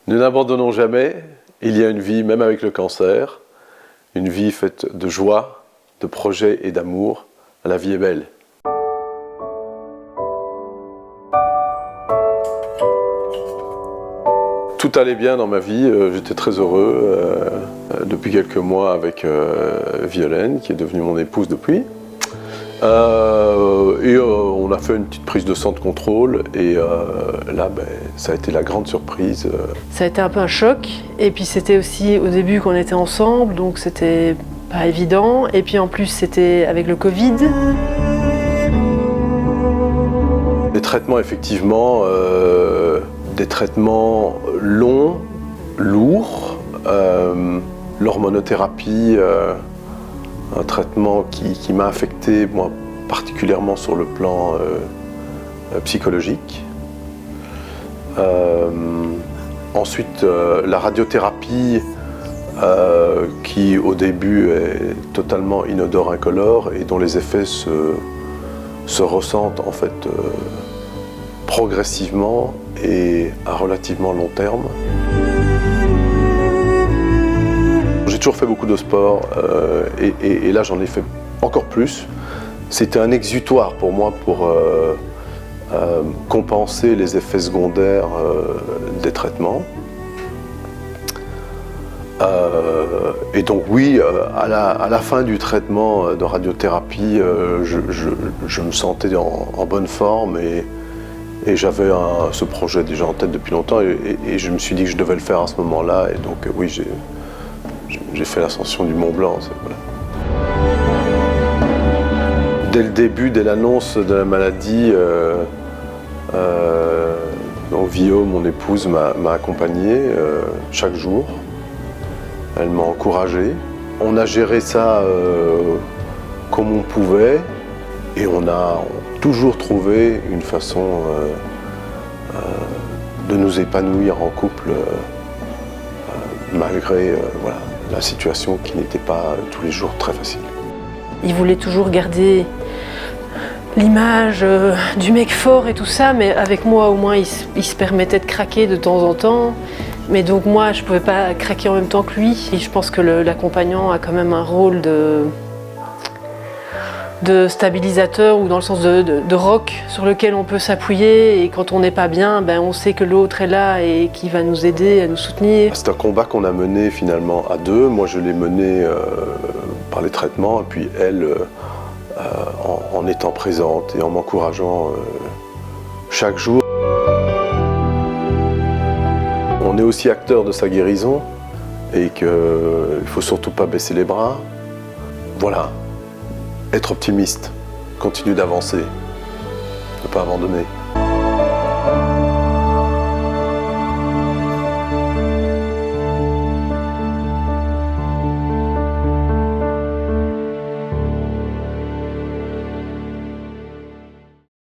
Ne n'abandonnons jamais, il y a une vie, même avec le cancer, une vie faite de joie, de projets et d'amour. La vie est belle. Tout allait bien dans ma vie, j'étais très heureux depuis quelques mois avec Violaine, qui est devenue mon épouse depuis. On a fait une petite prise de sang de contrôle et là, ça a été la grande surprise. Ça a été un peu un choc et puis c'était aussi au début qu'on était ensemble, donc c'était pas évident. Et puis en plus c'était avec le Covid. Les traitements, effectivement, des traitements longs, lourds, l'hormonothérapie, un traitement qui m'a affecté, moi, particulièrement sur le plan psychologique. Ensuite, la radiothérapie, qui au début est totalement inodore, incolore, et dont les effets se ressentent en fait progressivement et à relativement long terme. J'ai toujours fait beaucoup de sport et là j'en ai fait encore plus. C'était un exutoire pour moi pour compenser les effets secondaires des traitements. Et donc oui, à la fin du traitement de radiothérapie, je me sentais en bonne forme et j'avais ce projet déjà en tête depuis longtemps et je me suis dit que je devais le faire à ce moment-là. Et donc oui, j'ai fait l'ascension du Mont Blanc. Voilà. Dès le début, dès l'annonce de la maladie, donc Vio, mon épouse, m'a accompagné chaque jour. Elle m'a encouragé. On a géré ça comme on pouvait et on a toujours trouvé une façon de nous épanouir en couple malgré voilà, la situation qui n'était pas tous les jours très facile. Il voulait toujours garder l'image du mec fort et tout ça, mais avec moi au moins il se permettait de craquer de temps en temps. Mais donc moi je ne pouvais pas craquer en même temps que lui. Et je pense que l'accompagnant a quand même un rôle de stabilisateur ou dans le sens de roc sur lequel on peut s'appuyer. Et quand on n'est pas bien, on sait que l'autre est là et qui va nous aider, à nous soutenir. C'est un combat qu'on a mené finalement à deux. Moi je l'ai mené par les traitements et puis elle en étant présente et en m'encourageant chaque jour. On est aussi acteur de sa guérison et qu'il ne faut surtout pas baisser les bras. Voilà, être optimiste, continuer d'avancer, ne pas abandonner.